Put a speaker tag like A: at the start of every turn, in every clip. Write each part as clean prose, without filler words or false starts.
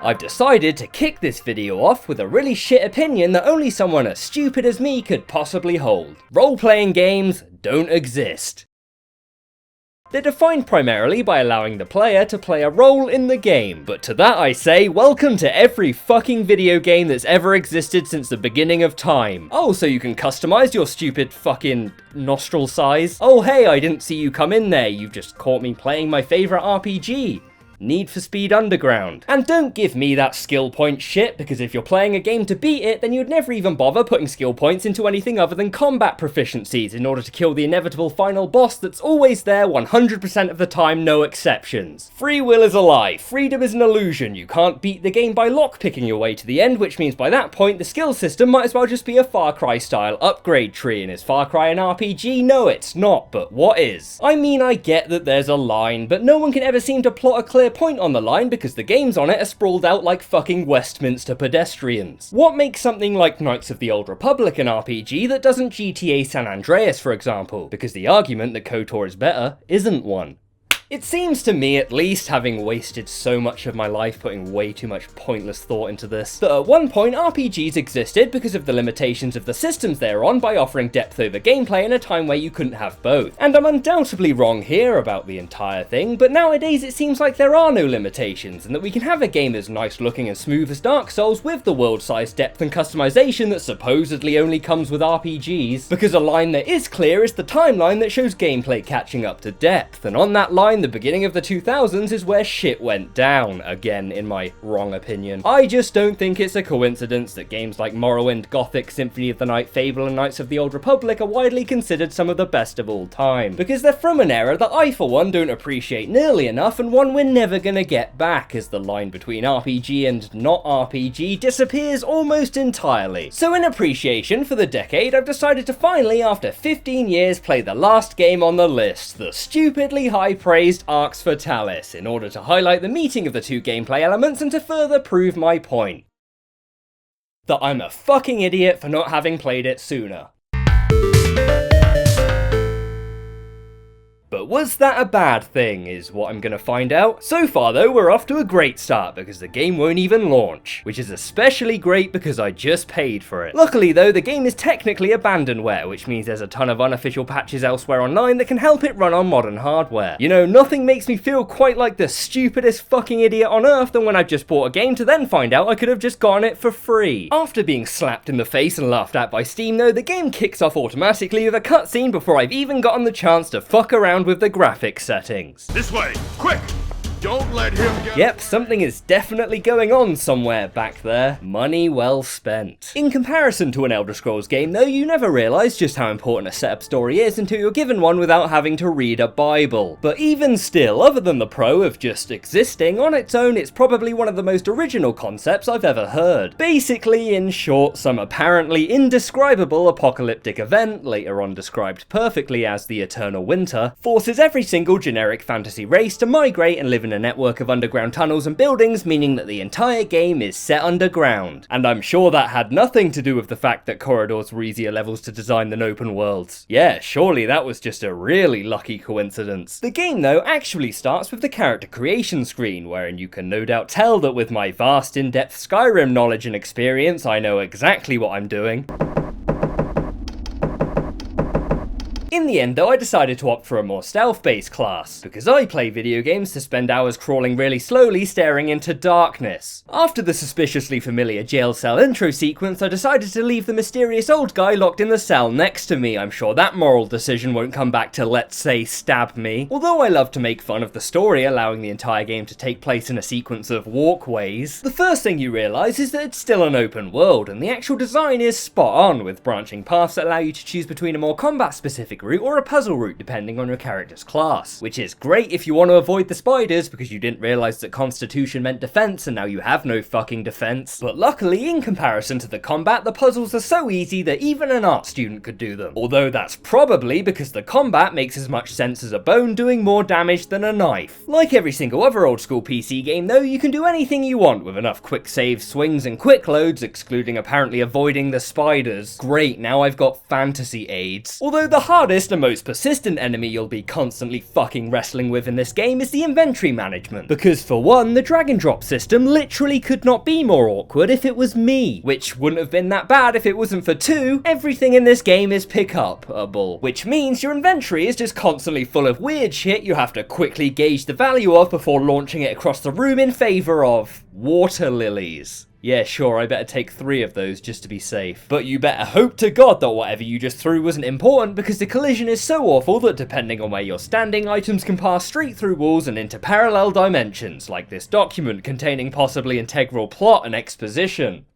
A: I've decided to kick this video off with a really shit opinion that only someone as stupid as me could possibly hold. Role-playing games don't exist. They're defined primarily by allowing the player to play a role in the game, but to that I say, welcome to every fucking video game that's ever existed since the beginning of time. Oh, so you can customize your stupid fucking nostril size? Oh hey, I didn't see you come in there, you've just caught me playing my favourite RPG. Need for Speed Underground. And don't give me that skill point shit, because if you're playing a game to beat it, then you'd never even bother putting skill points into anything other than combat proficiencies in order to kill the inevitable final boss that's always there 100% of the time, no exceptions. Free will is a lie, freedom is an illusion, you can't beat the game by lockpicking your way to the end, which means by that point the skill system might as well just be a Far Cry style upgrade tree, and is Far Cry an RPG? No it's not, but what is? I mean, I get that there's a line, but no one can ever seem to plot a clear point on the line because the games on it are sprawled out like fucking Westminster pedestrians. What makes something like Knights of the Old Republic an RPG that doesn't GTA San Andreas, for example? Because the argument that KOTOR is better isn't one. It seems to me, at least, having wasted so much of my life putting way too much pointless thought into this, that at one point RPGs existed because of the limitations of the systems they're on by offering depth over gameplay in a time where you couldn't have both. And I'm undoubtedly wrong here about the entire thing, but nowadays it seems like there are no limitations, and that we can have a game as nice looking and smooth as Dark Souls with the world-sized depth and customization that supposedly only comes with RPGs, because a line that is clear is the timeline that shows gameplay catching up to depth, and on that line the beginning of the 2000s is where shit went down, again in my wrong opinion. I just don't think it's a coincidence that games like Morrowind, Gothic, Symphony of the Night, Fable and Knights of the Old Republic are widely considered some of the best of all time, because they're from an era that I for one don't appreciate nearly enough, and one we're never gonna get back, as the line between RPG and not RPG disappears almost entirely. So in appreciation for the decade, I've decided to finally, after 15 years, play the last game on the list, the stupidly high praise Arx Fatalis, in order to highlight the meeting of the two gameplay elements and to further prove my point. That I'm a fucking idiot for not having played it sooner. But was that a bad thing, is what I'm gonna find out. So far though, we're off to a great start because the game won't even launch, which is especially great because I just paid for it. Luckily though, the game is technically abandonware, which means there's a ton of unofficial patches elsewhere online that can help it run on modern hardware. You know, nothing makes me feel quite like the stupidest fucking idiot on earth than when I've just bought a game to then find out I could have just gotten it for free. After being slapped in the face and laughed at by Steam though, the game kicks off automatically with a cutscene before I've even gotten the chance to fuck around with the graphic settings.
B: This way, quick! Don't let him get—
A: Yep, something is definitely going on somewhere back there. Money well spent. In comparison to an Elder Scrolls game though, you never realise just how important a setup story is until you're given one without having to read a Bible. But even still, other than the pro of just existing, on its own it's probably one of the most original concepts I've ever heard. Basically, in short, some apparently indescribable apocalyptic event, later on described perfectly as the Eternal Winter, forces every single generic fantasy race to migrate and live in a network of underground tunnels and buildings, meaning that the entire game is set underground. And I'm sure that had nothing to do with the fact that corridors were easier levels to design than open worlds. Yeah, surely that was just a really lucky coincidence. The game though actually starts with the character creation screen, wherein you can no doubt tell that with my vast in-depth Skyrim knowledge and experience, I know exactly what I'm doing. In the end though, I decided to opt for a more stealth-based class, because I play video games to spend hours crawling really slowly staring into darkness. After the suspiciously familiar jail cell intro sequence, I decided to leave the mysterious old guy locked in the cell next to me. I'm sure that moral decision won't come back to, let's say, stab me. Although I love to make fun of the story, allowing the entire game to take place in a sequence of walkways, the first thing you realise is that it's still an open world, and the actual design is spot on, with branching paths that allow you to choose between a more combat-specific route or a puzzle route depending on your character's class, which is great if you want to avoid the spiders because you didn't realise that Constitution meant defense and now you have no fucking defense. But luckily, in comparison to the combat, the puzzles are so easy that even an art student could do them, although that's probably because the combat makes as much sense as a bone doing more damage than a knife. Like every single other old school PC game though, you can do anything you want with enough quick saves, swings and quick loads, excluding apparently avoiding the spiders. Great, now I've got fantasy aids. Although the harder hardest and most persistent enemy you'll be constantly fucking wrestling with in this game is the inventory management. Because for one, the drag and drop system literally could not be more awkward if it was me, which wouldn't have been that bad if it wasn't for two, everything in this game is pick-up-able, which means your inventory is just constantly full of weird shit you have to quickly gauge the value of before launching it across the room in favour of water lilies. Yeah, sure, I better take 3 of those just to be safe. But you better hope to God that whatever you just threw wasn't important, because the collision is so awful that depending on where you're standing, items can pass straight through walls and into parallel dimensions, like this document containing possibly integral plot and exposition.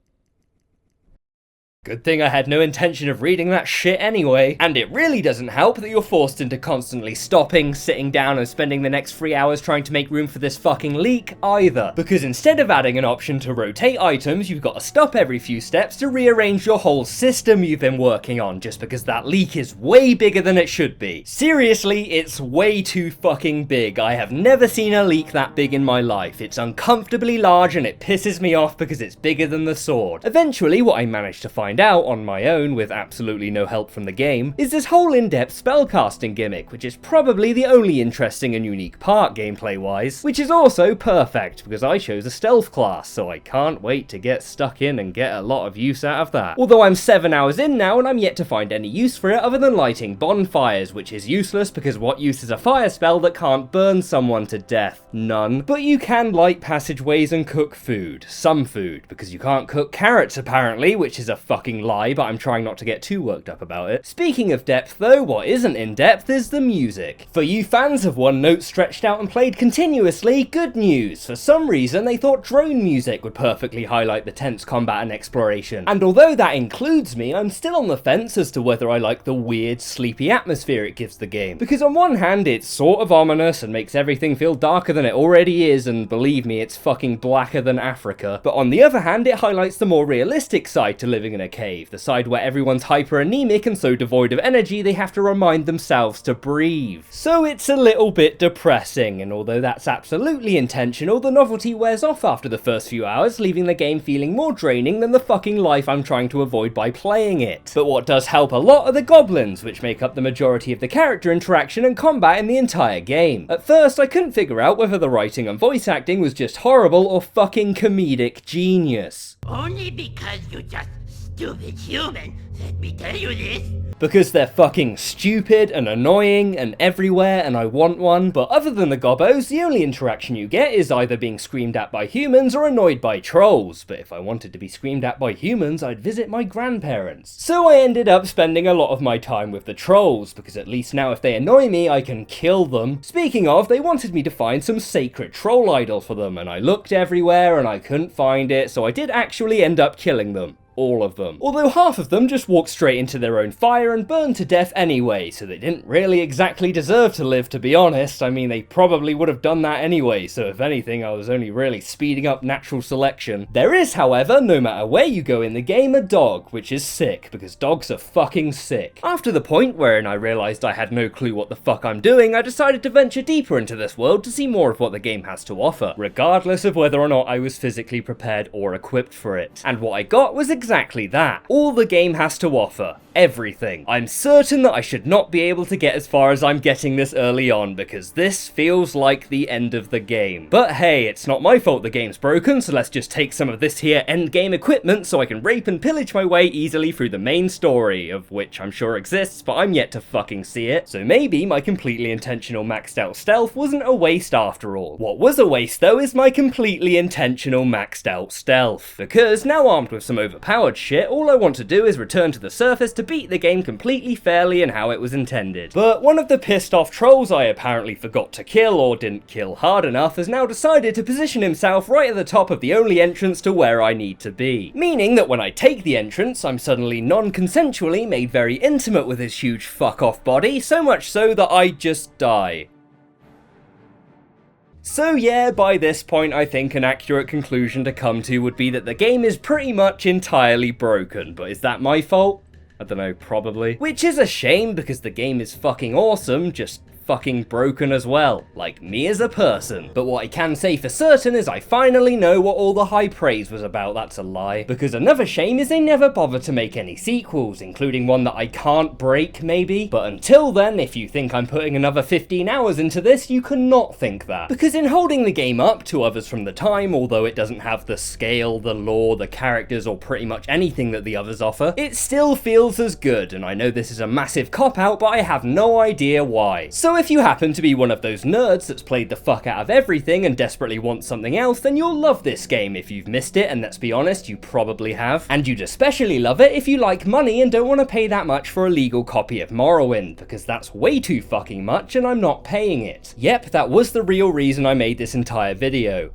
A: Good thing I had no intention of reading that shit anyway. And it really doesn't help that you're forced into constantly stopping, sitting down and spending the next 3 hours trying to make room for this fucking leak either. Because instead of adding an option to rotate items, you've got to stop every few steps to rearrange your whole system you've been working on just because that leak is way bigger than it should be. Seriously, it's way too fucking big. I have never seen a leak that big in my life. It's uncomfortably large and it pisses me off because it's bigger than the sword. Eventually, what I managed to find out on my own, with absolutely no help from the game, is this whole in-depth spellcasting gimmick, which is probably the only interesting and unique part gameplay-wise, which is also perfect because I chose a stealth class, so I can't wait to get stuck in and get a lot of use out of that. Although I'm 7 hours in now and I'm yet to find any use for it other than lighting bonfires, which is useless because what use is a fire spell that can't burn someone to death? None. But you can light passageways and cook food. Some food, because you can't cook carrots apparently, which is a fucking lie, but I'm trying not to get too worked up about it. Speaking of depth though, what isn't in depth is the music. For you fans of one note stretched out and played continuously, good news. For some reason they thought drone music would perfectly highlight the tense combat and exploration. And although that includes me, I'm still on the fence as to whether I like the weird, sleepy atmosphere it gives the game. Because on one hand it's sort of ominous and makes everything feel darker than it already is, and believe me, it's fucking blacker than Africa. But on the other hand, it highlights the more realistic side to living in a cave. The side where everyone's hyper-anemic and so devoid of energy they have to remind themselves to breathe. So it's a little bit depressing, and although that's absolutely intentional, the novelty wears off after the first few hours, leaving the game feeling more draining than the fucking life I'm trying to avoid by playing it. But what does help a lot are the goblins, which make up the majority of the character interaction and combat in the entire game. At first, I couldn't figure out whether the writing and voice acting was just horrible or fucking comedic genius.
C: Only because you just stupid human, let me tell you this.
A: Because they're fucking stupid and annoying and everywhere and I want one. But other than the gobbos, the only interaction you get is either being screamed at by humans or annoyed by trolls. But if I wanted to be screamed at by humans, I'd visit my grandparents. So I ended up spending a lot of my time with the trolls, because at least now if they annoy me, I can kill them. Speaking of, they wanted me to find some sacred troll idol for them, and I looked everywhere and I couldn't find it, so I did actually end up killing them. All of them. Although half of them just walked straight into their own fire and burned to death anyway, so they didn't really exactly deserve to live, to be honest. I mean, they probably would have done that anyway, so if anything, I was only really speeding up natural selection. There is, however, no matter where you go in the game, a dog, which is sick, because dogs are fucking sick. After the point wherein I realised I had no clue what the fuck I'm doing, I decided to venture deeper into this world to see more of what the game has to offer, regardless of whether or not I was physically prepared or equipped for it. And what I got was exactly that. All the game has to offer. Everything. I'm certain that I should not be able to get as far as I'm getting this early on, because this feels like the end of the game. But hey, it's not my fault the game's broken, so let's just take some of this here endgame equipment so I can rape and pillage my way easily through the main story, of which I'm sure exists, but I'm yet to fucking see it. So maybe my completely intentional maxed out stealth wasn't a waste after all. What was a waste though is my completely intentional maxed out stealth. Because now armed with some overpowered shit, all I want to do is return to the surface to beat the game completely fairly and how it was intended. But one of the pissed off trolls I apparently forgot to kill or didn't kill hard enough has now decided to position himself right at the top of the only entrance to where I need to be. Meaning that when I take the entrance, I'm suddenly non-consensually made very intimate with his huge fuck off body, so much so that I just die. So yeah, by this point I think an accurate conclusion to come to would be that the game is pretty much entirely broken, but is that my fault? I don't know, probably. Which is a shame because the game is fucking awesome, just fucking broken as well, like me as a person. But what I can say for certain is I finally know what all the high praise was about. That's a lie. Because another shame is they never bothered to make any sequels, including one that I can't break maybe. But until then, if you think I'm putting another 15 hours into this, you cannot think that. Because in holding the game up to others from the time, although it doesn't have the scale, the lore, the characters, or pretty much anything that the others offer, it still feels as good. And I know this is a massive cop-out, but I have no idea why. So if you happen to be one of those nerds that's played the fuck out of everything and desperately wants something else, then you'll love this game if you've missed it, and let's be honest, you probably have. And you'd especially love it if you like money and don't want to pay that much for a legal copy of Morrowind, because that's way too fucking much and I'm not paying it. Yep, that was the real reason I made this entire video.